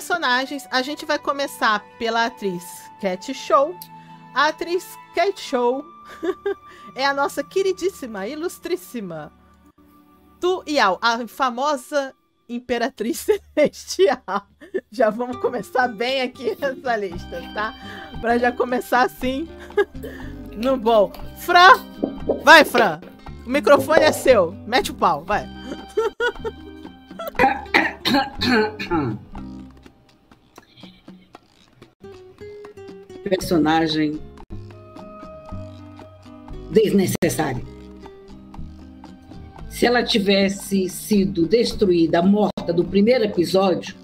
personagens, a gente vai começar pela atriz Cat Show. A atriz Cat Show é a nossa queridíssima, ilustríssima Tu Yao, a famosa Imperatriz Celestial. Já vamos começar bem aqui nessa lista, tá? Pra já começar assim, no bom. Fran! Vai, Fran! O microfone é seu. Mete o pau, vai. Personagem desnecessária. Se ela tivesse sido destruída, morta do primeiro episódio,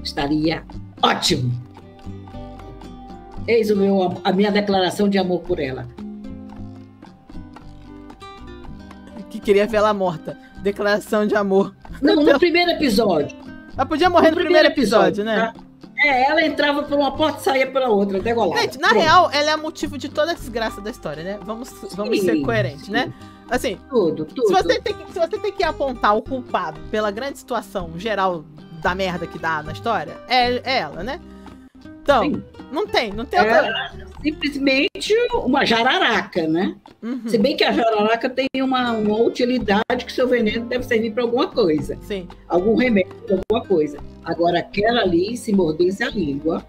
estaria ótimo. Eis a minha declaração de amor por ela. Que queria ver ela morta. Declaração de amor. Não, no primeiro episódio. Ela podia morrer no primeiro episódio, né? Tá? Ela entrava por uma porta e saía pela outra, degolada. Gente, na real, ela é motivo de toda a desgraça da história, né? Vamos ser coerentes, né? Assim, tudo. Se você tem que apontar o culpado pela grande situação geral da merda que dá na história, é ela, né? Então, sim. Não tem outra... Simplesmente uma jararaca, né? Uhum. Se bem que a jararaca tem uma utilidade, que seu veneno deve servir para alguma coisa. Sim. Algum remédio para alguma coisa. Agora, aquela ali, se mordesse a língua,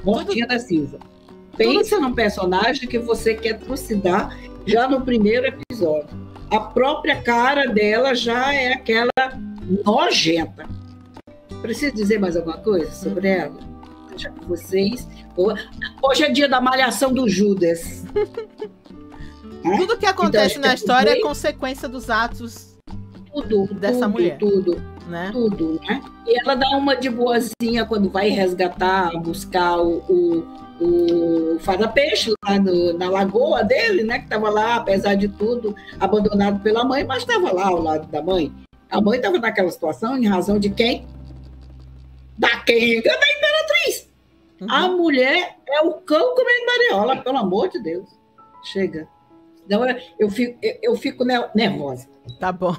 mortinha da Silva. Pensa num personagem que você quer trucidar já no primeiro episódio. A própria cara dela já é aquela nojenta. Preciso dizer mais alguma coisa sobre ela? Já que vocês... Hoje é dia da malhação do Judas. Tudo que acontece na história é consequência dos atos dessa mulher. Tudo, né? Tudo, né? E ela dá uma de boazinha quando vai resgatar, buscar o Fada Peixe lá na lagoa dele, né? Que estava lá, apesar de tudo, abandonado pela mãe, mas estava lá ao lado da mãe. A mãe estava naquela situação em razão de quem? Da Kenga, da Imperatriz. Uhum. A mulher é o cão comendo mariola, pelo amor de Deus. Chega. Então, eu fico nervosa. Tá bom.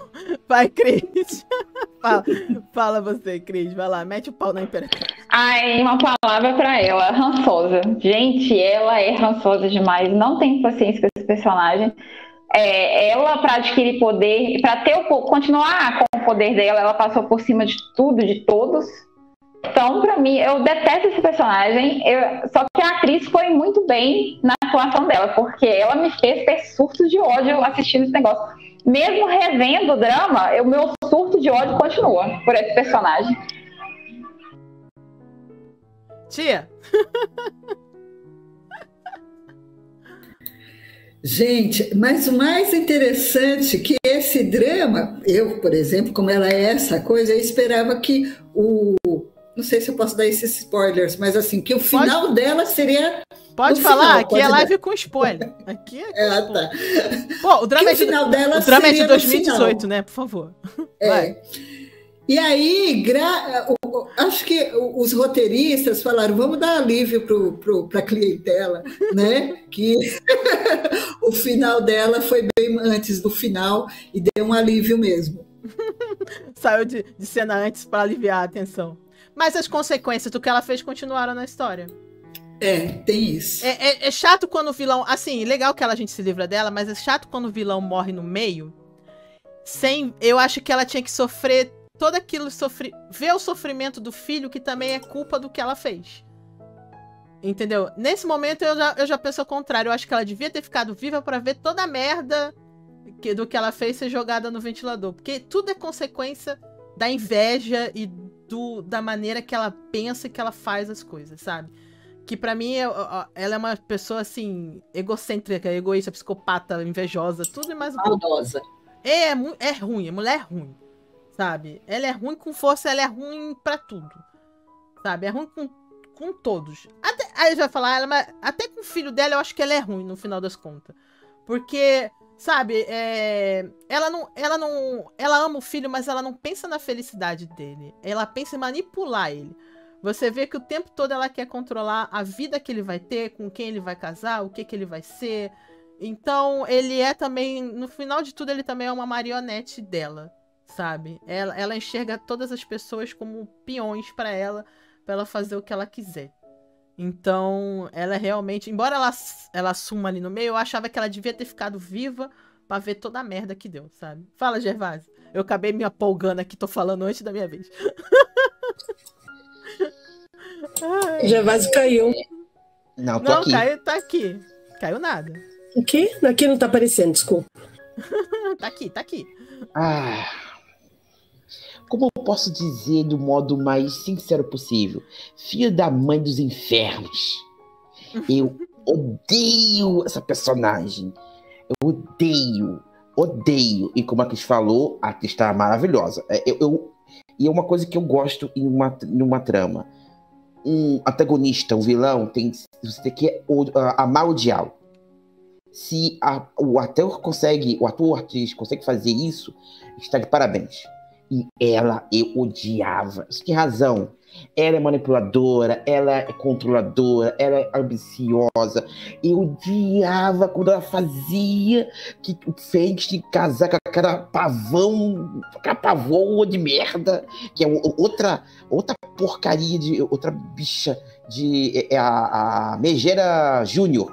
Vai, Cris. Fala você, Cris. Vai lá, mete o pau na Imperatriz. Ai, uma palavra pra ela, rançosa. Gente, ela é rançosa demais. Não tenho paciência com esse personagem. Ela, para adquirir poder, para continuar com o poder dela, ela passou por cima de tudo, de todos. Então, pra mim, eu detesto esse personagem, só que a atriz foi muito bem na atuação dela, porque ela me fez ter surtos de ódio assistindo esse negócio. Mesmo revendo o drama, o meu surto de ódio continua por esse personagem. Tia! Gente, mas o mais interessante que esse drama, eu, por exemplo, como ela é essa coisa, eu esperava que não sei se eu posso dar esses spoilers, mas assim, que o final dela seria... Pode falar, aqui é live com spoiler. Aqui é com spoiler. Tá. Pô, o drama é de 2018, né? Por favor. Vai. E aí, acho que os roteiristas falaram, vamos dar alívio para a clientela, né? Que o final dela foi bem antes do final e deu um alívio mesmo. Saiu de cena antes para aliviar a atenção. Mas as consequências do que ela fez continuaram na história. Tem isso. É chato quando o vilão... Assim, legal que a gente se livra dela, mas é chato quando o vilão morre no meio. Eu acho que ela tinha que sofrer todo aquilo, ver o sofrimento do filho, que também é culpa do que ela fez. Entendeu? Nesse momento eu já penso ao contrário. Eu acho que ela devia ter ficado viva pra ver toda a merda do que ela fez ser jogada no ventilador. Porque tudo é consequência da inveja e da maneira que ela pensa e que ela faz as coisas, sabe? Que pra mim, ela é uma pessoa, assim, egocêntrica, egoísta, psicopata, invejosa, tudo e mais um pouco. Maldosa. É ruim, a mulher é ruim, sabe? Ela é ruim com força, ela é ruim pra tudo, sabe? É ruim com todos. Aí já vai falar, mas até com o filho dela eu acho que ela é ruim, no final das contas. Porque... Sabe, ela ama o filho, mas ela não pensa na felicidade dele. Ela pensa em manipular ele. Você vê que o tempo todo ela quer controlar a vida que ele vai ter, com quem ele vai casar, o que ele vai ser. Então, ele é também, no final de tudo, ele também é uma marionete dela, sabe? Ela enxerga todas as pessoas como peões pra ela fazer o que ela quiser. Então, ela realmente, embora ela assuma ali no meio, eu achava que ela devia ter ficado viva pra ver toda a merda que deu, sabe? Fala, Gervásio. Eu acabei me apolgando aqui, tô falando antes da minha vez. Gervásio caiu. Não, tô aqui. Caiu, tá aqui. Caiu nada. O quê? Aqui não tá aparecendo, desculpa. Tá aqui. Como eu posso dizer do modo mais sincero possível? Filho da mãe dos infernos. Eu odeio essa personagem. Eu odeio. E como a Cris falou, a atriz tá maravilhosa. E é uma coisa que eu gosto em uma trama. Um antagonista, um vilão, você tem que amar o diálogo. Se o ator ou atriz consegue fazer isso, está de parabéns. E ela, eu odiava. Você tem razão. Ela é manipuladora, ela é controladora, ela é ambiciosa. Eu odiava quando ela fazia que o Fênix tinha que casar com aquela pavão de merda, que é outra porcaria, outra bicha a Megera Júnior.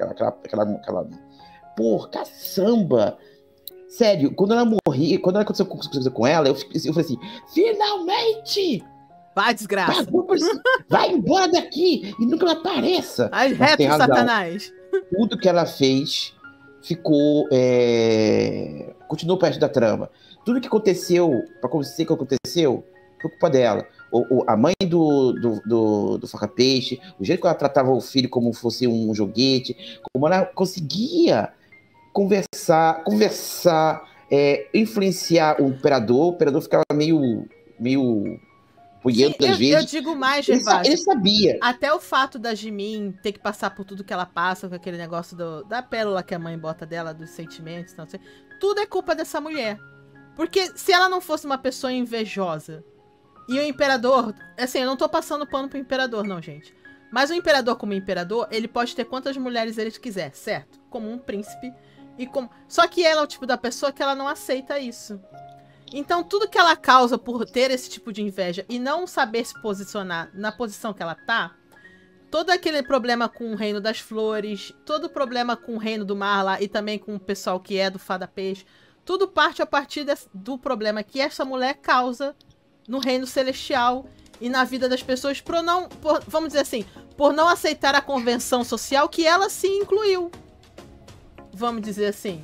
Aquela porra, caçamba. Sério, quando ela aconteceu com ela, eu falei assim, finalmente! Vai, desgraça! Vai embora daqui e nunca mais apareça! Vai reto, Satanás! Tudo que ela fez ficou... continuou perto da trama. Tudo que aconteceu, pra acontecer o que aconteceu, foi culpa dela. A mãe do Faca-Peixe, o jeito que ela tratava o filho como fosse um joguete, como ela conseguia conversar, influenciar o imperador ficava meio boiando às vezes. Eu digo mais, Gervásio. Ele sabia. Até o fato da Jimin ter que passar por tudo que ela passa, com aquele negócio da pérola que a mãe bota dela, dos sentimentos, não sei, tudo é culpa dessa mulher. Porque se ela não fosse uma pessoa invejosa, e o imperador, assim, eu não tô passando pano pro imperador, não, gente. Mas o imperador, como imperador, ele pode ter quantas mulheres ele quiser, certo? Como um príncipe. Só que ela é o tipo da pessoa que ela não aceita isso. Então, tudo que ela causa por ter esse tipo de inveja e não saber se posicionar na posição que ela tá, todo aquele problema com o Reino das Flores, todo o problema com o Reino do Mar lá e também com o pessoal que é do Fada Peixe, tudo parte a partir do problema que essa mulher causa no Reino Celestial e na vida das pessoas vamos dizer assim, por não aceitar a convenção social que ela se incluiu. Vamos dizer assim.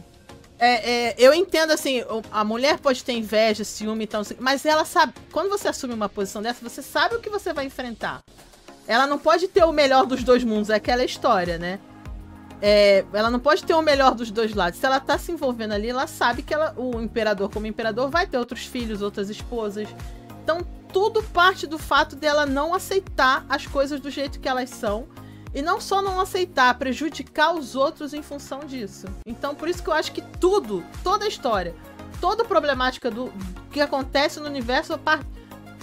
Eu entendo assim, a mulher pode ter inveja, ciúme, então, mas ela sabe, quando você assume uma posição dessa, você sabe o que você vai enfrentar. Ela não pode ter o melhor dos dois mundos, é aquela história, né? Ela não pode ter o melhor dos dois lados. Se ela tá se envolvendo ali, ela sabe que o imperador, como imperador, vai ter outros filhos, outras esposas. Então, tudo parte do fato dela não aceitar as coisas do jeito que elas são. E não só não aceitar, prejudicar os outros em função disso. Então, por isso que eu acho que toda a história, toda a problemática do que acontece no universo,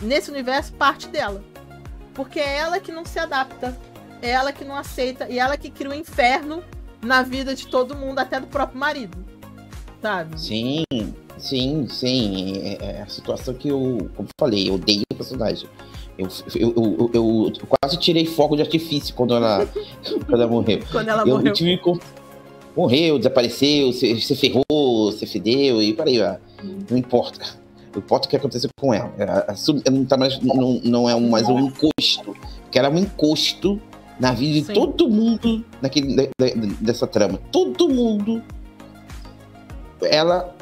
nesse universo, parte dela. Porque é ela que não se adapta, é ela que não aceita, e ela que cria um inferno na vida de todo mundo, até do próprio marido. Sabe? Sim. É a situação que eu, como falei, eu odeio o personagem. Eu quase tirei fogo de artifício quando ela morreu. Quando ela morreu. Morreu, desapareceu, se ferrou, se fedeu, e peraí, não importa. Não importa o que aconteceu com ela. Não é mais um encosto. Porque ela é um encosto na vida de todo mundo dessa trama. Todo mundo. Ela,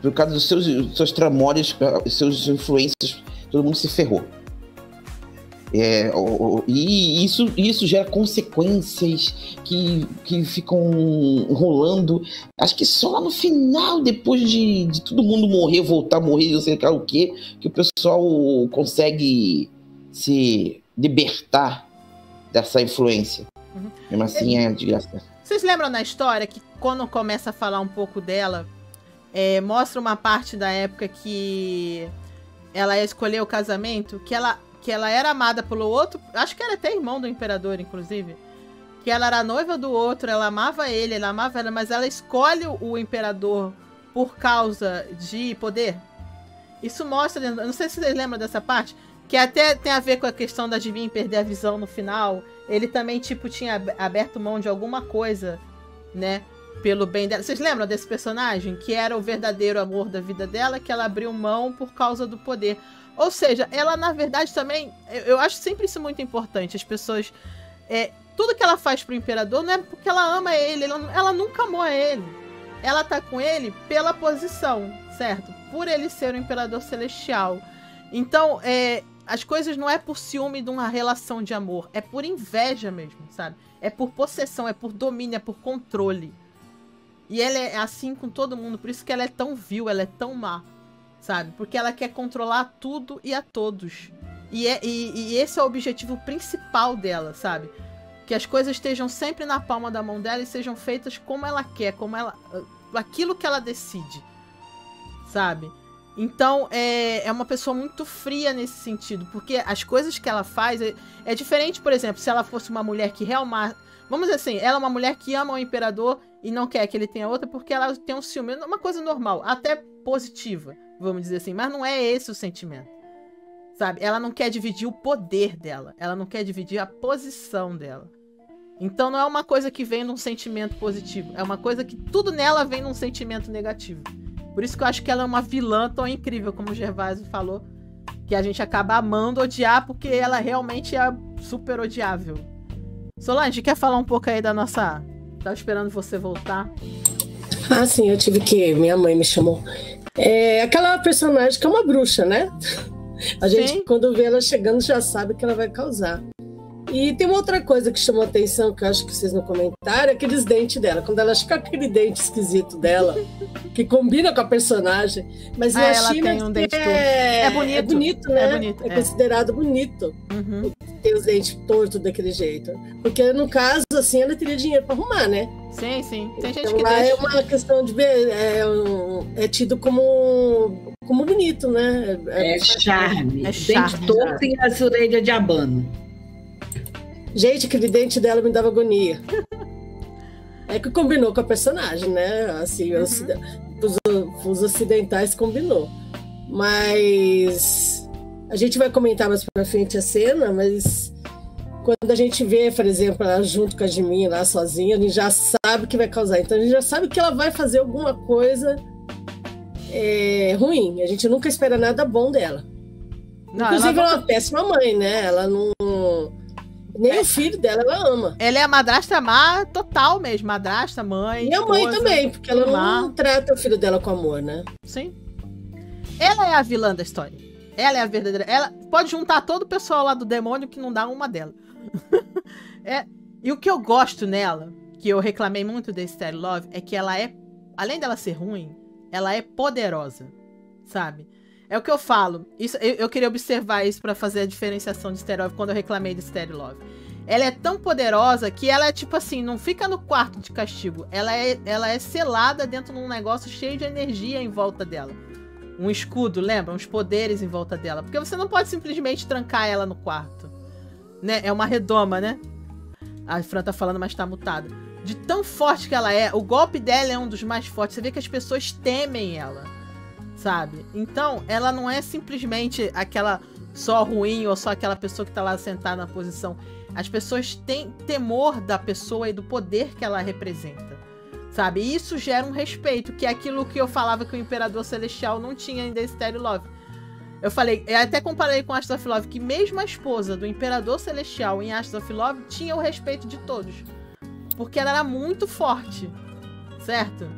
por causa dos seus tramores, seus influências, todo mundo se ferrou. E isso gera consequências que ficam rolando. Acho que só lá no final, depois de todo mundo morrer, voltar a morrer, não sei o que o pessoal consegue se libertar dessa influência. Mesmo assim, é de graça. Vocês lembram na história que quando começa a falar um pouco dela, mostra uma parte da época que ela ia escolher o casamento, que ela era amada pelo outro, acho que era até irmão do imperador, inclusive, que ela era noiva do outro, ela amava ele, ela amava ela, mas ela escolhe o imperador por causa de poder. Isso mostra, eu não sei se vocês lembram dessa parte, que até tem a ver com a questão da Jimin perder a visão no final. Ele também, tipo, tinha aberto mão de alguma coisa, né? Pelo bem dela. Vocês lembram desse personagem? Que era o verdadeiro amor da vida dela, que ela abriu mão por causa do poder. Ou seja, ela, na verdade, também... Eu acho sempre isso muito importante. As pessoas... tudo que ela faz pro Imperador não é porque ela ama ele. Ela nunca amou a ele. Ela tá com ele pela posição, certo? Por ele ser o Imperador Celestial. Então, as coisas não é por ciúme de uma relação de amor. É por inveja mesmo, sabe? É por possessão, é por domínio, é por controle. E ela é assim com todo mundo. Por isso que ela é tão vil, ela é tão má, sabe? Porque ela quer controlar tudo e a todos. E esse é o objetivo principal dela, sabe? Que as coisas estejam sempre na palma da mão dela e sejam feitas como ela quer, aquilo que ela decide, sabe? Então, é uma pessoa muito fria nesse sentido, porque as coisas que ela faz é diferente, por exemplo, se ela fosse uma mulher que realmente... Vamos dizer assim, ela é uma mulher que ama o Imperador e não quer que ele tenha outra porque ela tem um ciúme. É uma coisa normal, até positiva, vamos dizer assim, mas não é esse o sentimento, sabe? Ela não quer dividir o poder dela, ela não quer dividir a posição dela. Então não é uma coisa que vem num sentimento positivo, é uma coisa que tudo nela vem num sentimento negativo. Por isso que eu acho que ela é uma vilã tão incrível, como o Gervásio falou, que a gente acaba amando odiar, porque ela realmente é super odiável. Solange, quer falar um pouco aí da nossa... Tava esperando você voltar. Ah, sim, eu tive que... Minha mãe me chamou. Aquela personagem que é uma bruxa, né? A gente, sim, quando vê ela chegando, já sabe que ela vai causar. E tem uma outra coisa que chamou a atenção, que eu acho que vocês não comentaram, é aqueles dentes dela. Quando ela fica com aquele dente esquisito dela, que combina com a personagem. Mas na China tem um dente é bonito. É bonito, né? É bonito, considerado bonito. Uhum. Ter os dentes tortos daquele jeito. Porque, no caso, assim, ela teria dinheiro para arrumar, né? Sim, sim. Tem então, gente que lá deixa... é uma questão de... É tido como bonito, né? Charme. Charme. Dente torto e as orelhas de abano. Gente, aquele dente dela me dava agonia. É que combinou com a personagem, né? Assim, os ocidentais combinou. Mas a gente vai comentar mais pra frente a cena, mas quando a gente vê, por exemplo, ela junto com a Jimin lá sozinha, a gente já sabe que vai causar. Então a gente já sabe que ela vai fazer alguma coisa ruim. A gente nunca espera nada bom dela. Não, inclusive, ela é uma péssima mãe, né? Ela não... Nem o filho dela ela ama. Ela é a madrasta má total mesmo. Madrasta, mãe. E a mãe também, porque ela não trata o filho dela com amor, né? Sim. Ela é a vilã da história. Ela é a verdadeira. Ela pode juntar todo o pessoal lá do demônio que não dá uma dela. E o que eu gosto nela, que eu reclamei muito da Esther Love, é que ela é, além dela ser ruim, ela é poderosa, sabe? É o que eu falo. Isso, eu queria observar isso pra fazer a diferenciação de Esther Love quando eu reclamei de Esther Love. Ela é tão poderosa que ela é tipo assim, não fica no quarto de castigo. Ela é selada dentro de um negócio cheio de energia em volta dela. Um escudo, lembra? Uns poderes em volta dela. Porque você não pode simplesmente trancar ela no quarto. Né? É uma redoma, né? A Fran tá falando, mas tá mutada. De tão forte que ela é, o golpe dela é um dos mais fortes. Você vê que as pessoas temem ela. Sabe? Então, ela não é simplesmente aquela só ruim ou só aquela pessoa que tá lá sentada na posição. As pessoas têm temor da pessoa e do poder que ela representa, sabe? E isso gera um respeito, que é aquilo que eu falava que o Imperador Celestial não tinha em The Stereo Love. Eu falei, eu até comparei com Astros of Love, que mesmo a esposa do Imperador Celestial em Astros of Love tinha o respeito de todos. Porque ela era muito forte, certo?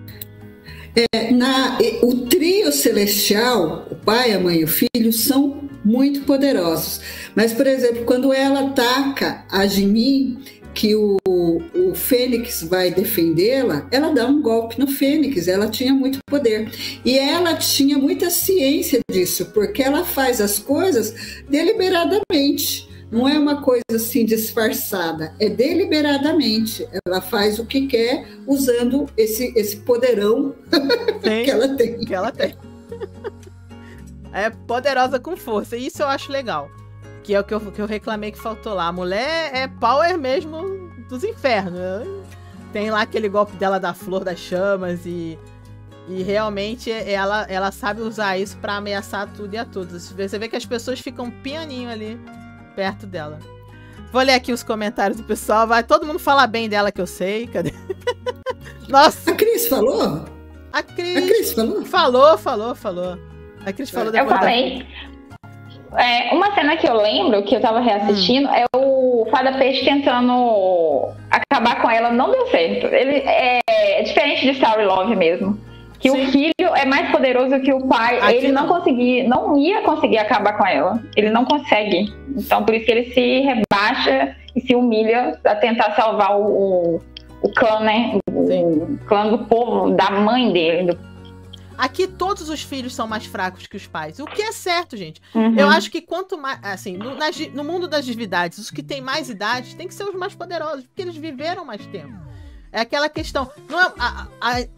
O trio celestial, o pai, a mãe e o filho, são muito poderosos. Mas, por exemplo, quando ela ataca a Jimin, que o Fênix vai defendê-la, ela dá um golpe no Fênix. Ela tinha muito poder. E ela tinha muita ciência disso, porque ela faz as coisas deliberadamente. Não é uma coisa assim disfarçada, é deliberadamente. Ela faz o que quer usando esse poderão que ela tem. Que ela tem. É poderosa com força, e isso eu acho legal. Que é o que eu reclamei que faltou lá. A mulher é power mesmo dos infernos. Tem lá aquele golpe dela da flor das chamas e E realmente ela sabe usar isso pra ameaçar tudo e a todos. Você vê que as pessoas ficam pianinho ali perto dela. Vou ler aqui os comentários do pessoal. Vai todo mundo falar bem dela, que eu sei. Cadê? Nossa! A Cris falou? A Cris falou? Falou. A Cris falou Eu falei. Uma cena que eu lembro, que eu tava reassistindo, é o Fada Peixe tentando acabar com ela. Não deu certo. Ele é diferente de Story Love mesmo. Que Sim. O filho é mais poderoso que o pai. Aqui ele não ia conseguir acabar com ela. Ele não consegue. Então, por isso que ele se rebaixa e se humilha a tentar salvar o clã, né? O clã do povo, da mãe dele. Aqui todos os filhos são mais fracos que os pais. O que é certo, gente. Uhum. Eu acho que quanto mais... Assim, no mundo das divindades, os que têm mais idade têm que ser os mais poderosos, porque eles viveram mais tempo. É aquela questão... Não é,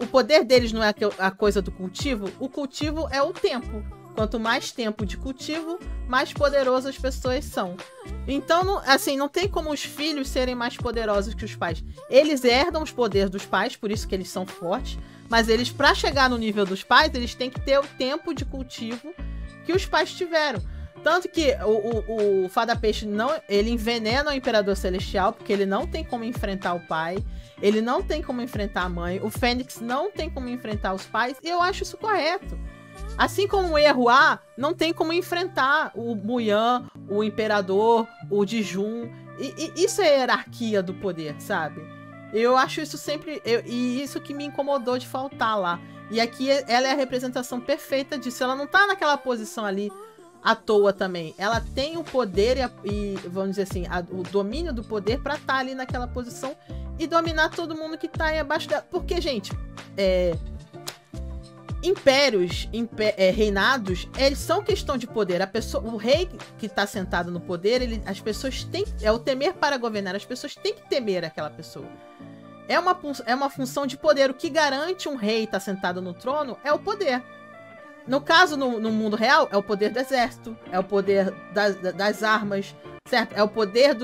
o poder deles não é a coisa do cultivo. O cultivo é o tempo. Quanto mais tempo de cultivo, mais poderosas as pessoas são. Então, não tem como os filhos serem mais poderosos que os pais. Eles herdam os poderes dos pais, por isso que eles são fortes. Mas eles, para chegar no nível dos pais, eles têm que ter o tempo de cultivo que os pais tiveram. Tanto que o Fada Peixe ele envenena o Imperador Celestial, porque ele não tem como enfrentar o pai, ele não tem como enfrentar a mãe, o Fênix não tem como enfrentar os pais, e eu acho isso correto. Assim como o Erua não tem como enfrentar o Muyan, o Imperador, o Dijun. E isso é a hierarquia do poder, sabe? Eu acho isso sempre... E isso que me incomodou de faltar lá. E aqui ela é a representação perfeita disso. Ela não tá naquela posição ali à toa também. Ela tem o poder e vamos dizer assim, o domínio do poder pra estar ali naquela posição e dominar todo mundo que tá aí abaixo dela. Porque, gente... Impérios, reinados, eles são questão de poder. O rei que está sentado no poder, as pessoas têm... É o temer para governar. As pessoas têm que temer aquela pessoa. É uma função de poder. O que garante um rei estar sentado no trono é o poder. No caso, no mundo real, é o poder do exército. É o poder das armas, certo? É o poder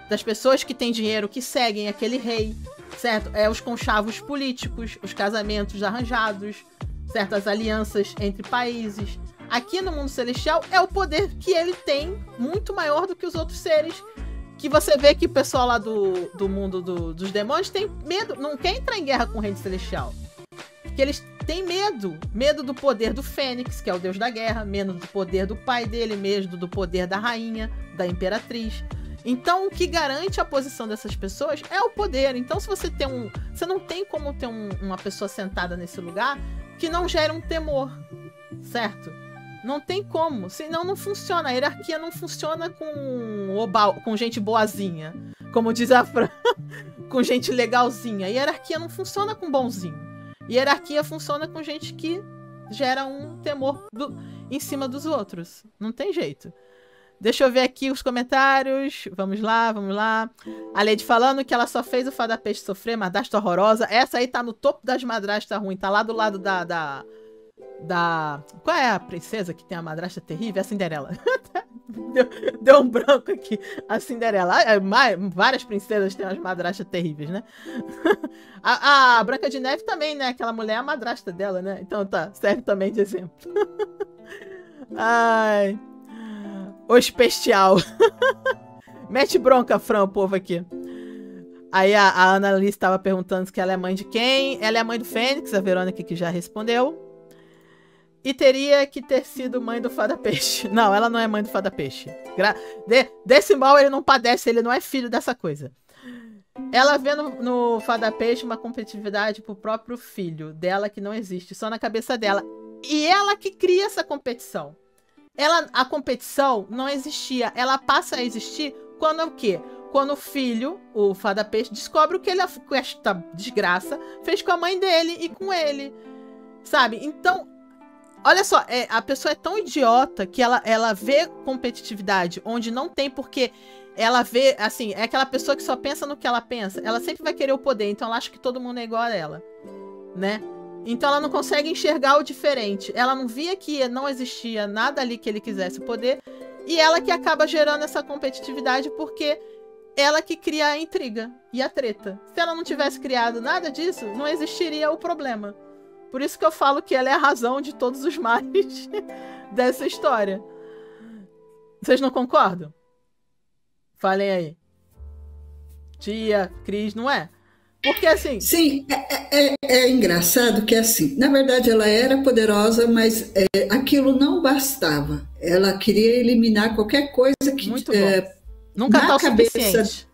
das pessoas que têm dinheiro, que seguem aquele rei, certo? É os conchavos políticos, os casamentos arranjados, certas alianças entre países. Aqui no mundo celestial é o poder que ele tem, muito maior do que os outros seres, que você vê que o pessoal lá do mundo dos demônios tem medo, não quer entrar em guerra com o reino celestial, porque eles têm medo do poder do Fênix, que é o deus da guerra, medo do poder do pai dele, medo do poder da rainha, da imperatriz. Então, o que garante a posição dessas pessoas é o poder. Então, se você tem você não tem como ter uma pessoa sentada nesse lugar que não gera um temor, certo? Não tem como, senão não funciona. A hierarquia não funciona com gente boazinha, como diz a Fran, com gente legalzinha. A hierarquia não funciona com bonzinho. A hierarquia funciona com gente que gera um temor em cima dos outros. Não tem jeito. Deixa eu ver aqui os comentários. Vamos lá. A Lady falando que ela só fez o Fada Peixe sofrer, madrasta horrorosa. Essa aí tá no topo das madrastas ruins. Tá lá do lado da... Qual é a princesa que tem a madrasta terrível? É a Cinderela. Deu um branco aqui. A Cinderela. Várias princesas têm umas madrastas terríveis, né? A Branca de Neve também, né? Aquela mulher é a madrasta dela, né? Então tá, serve também de exemplo. Ai... O especial. Mete bronca, Fran, o povo aqui. Aí a Ana Alice estava perguntando que ela é mãe de quem. Ela é a mãe do Fênix, a Verônica que já respondeu. E teria que ter sido mãe do Fada Peixe. Não, ela não é mãe do Fada Peixe. Desse mal ele não padece, ele não é filho dessa coisa. Ela vê no Fada Peixe uma competitividade pro próprio filho dela que não existe, só na cabeça dela. E ela que cria essa competição. A competição não existia. Ela passa a existir quando o quê? Quando o filho, o Fada Peixe, descobre o que ele, com esta desgraça, fez com a mãe dele e com ele. Sabe? Então, olha só, a pessoa é tão idiota que ela vê competitividade onde não tem, porque ela vê, assim, é aquela pessoa que só pensa no que ela pensa. Ela sempre vai querer o poder, então ela acha que todo mundo é igual a ela, né? Então ela não consegue enxergar o diferente. Ela não via que não existia nada ali que ele quisesse o poder. E ela que acaba gerando essa competitividade porque ela que cria a intriga e a treta. Se ela não tivesse criado nada disso, não existiria o problema. Por isso que eu falo que ela é a razão de todos os males dessa história. Vocês não concordam? Falem aí. Tia, Cris, não é? Porque assim... Sim, é engraçado que assim, na verdade ela era poderosa, mas aquilo não bastava. Ela queria eliminar qualquer coisa que... Muito bom. Nunca tá o suficiente.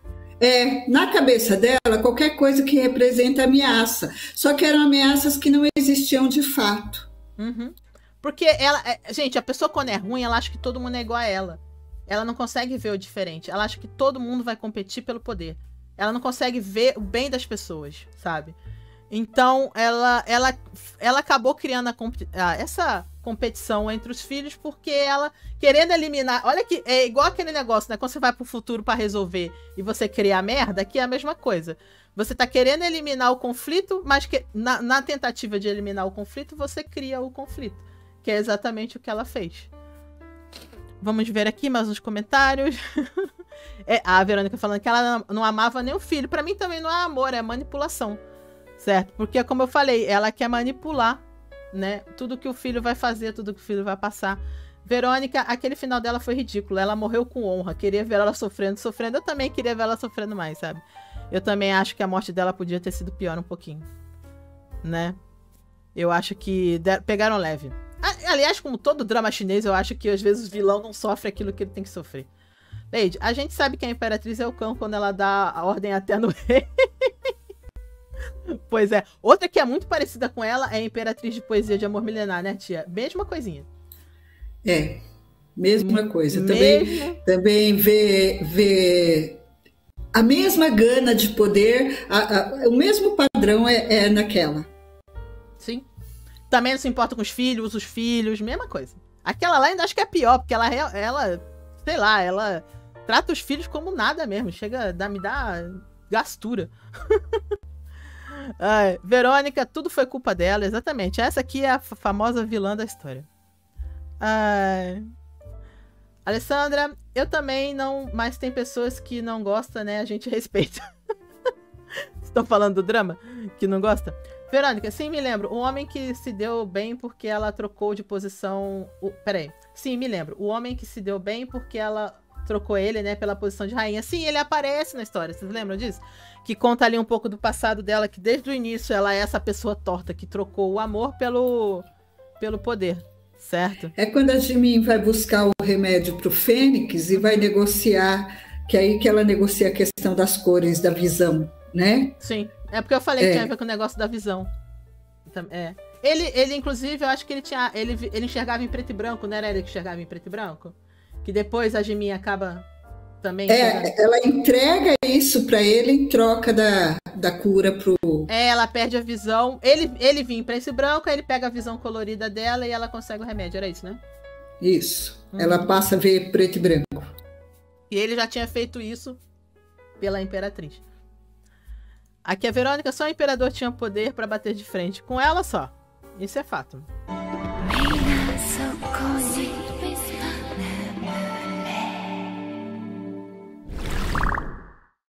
Na cabeça dela, qualquer coisa que representa ameaça. Só que eram ameaças que não existiam de fato. Uhum. Porque ela... gente, a pessoa quando é ruim, ela acha que todo mundo é igual a ela. Ela não consegue ver o diferente. Ela acha que todo mundo vai competir pelo poder. Ela não consegue ver o bem das pessoas, sabe? Então, ela acabou criando essa competição entre os filhos porque ela, querendo eliminar... Olha que é igual aquele negócio, né? Quando você vai pro futuro pra resolver e você cria a merda, aqui é a mesma coisa. Você tá querendo eliminar o conflito, mas que, na tentativa de eliminar o conflito, você cria o conflito. Que é exatamente o que ela fez. Vamos ver aqui mais uns comentários. A Verônica falando que ela não amava nem o filho. Pra mim também não é amor, é manipulação. Certo? Porque, como eu falei, ela quer manipular, né? Tudo que o filho vai fazer, tudo que o filho vai passar. Verônica, aquele final dela foi ridículo. Ela morreu com honra. Queria ver ela sofrendo. Eu também queria ver ela sofrendo mais, sabe? Eu também acho que a morte dela podia ter sido pior um pouquinho. Né? Eu acho que pegaram leve. Aliás, como todo drama chinês, eu acho que às vezes o vilão não sofre aquilo que ele tem que sofrer. Lady, a gente sabe que a Imperatriz é o cão quando ela dá a ordem até no rei. Pois é. Outra que é muito parecida com ela é a Imperatriz de Poesia de Amor Milenar, né, tia? Mesma coisinha. Mesma coisa. Também vê a mesma gana de poder, o mesmo padrão é naquela. Sim. Também não se importa com os filhos, mesma coisa. Aquela lá ainda acho que é pior, porque ela sei lá, ela trata os filhos como nada mesmo. Me dá gastura. Verônica, tudo foi culpa dela, exatamente. Essa aqui é a famosa vilã da história. Alessandra, eu também não, mas tem pessoas que não gostam, né? A gente respeita. Estão falando do drama? Que não gosta? Verônica, sim, me lembro. O homem que se deu bem porque ela trocou de posição... Peraí. Sim, me lembro. O homem que se deu bem porque ela trocou ele, né, pela posição de rainha. Sim, ele aparece na história. Vocês lembram disso? Que conta ali um pouco do passado dela, que desde o início ela é essa pessoa torta que trocou o amor pelo poder. Certo? É quando a Jimin vai buscar o remédio pro Fênix e vai negociar, que é aí que ela negocia a questão das cores, da visão, né? Sim. É porque eu falei que tinha a ver com o negócio da visão. Ele inclusive, eu acho que ele enxergava em preto e branco, não era ele que enxergava em preto e branco? Que depois a Jimin acaba também... ela entrega isso pra ele em troca da cura pro... ela perde a visão. Ele vinha em preto e branco, aí ele pega a visão colorida dela e ela consegue o remédio, era isso, né? Isso. Ela passa a ver preto e branco. E ele já tinha feito isso pela Imperatriz. Aqui a Verônica, só o Imperador tinha poder pra bater de frente. Com ela só. Isso é fato.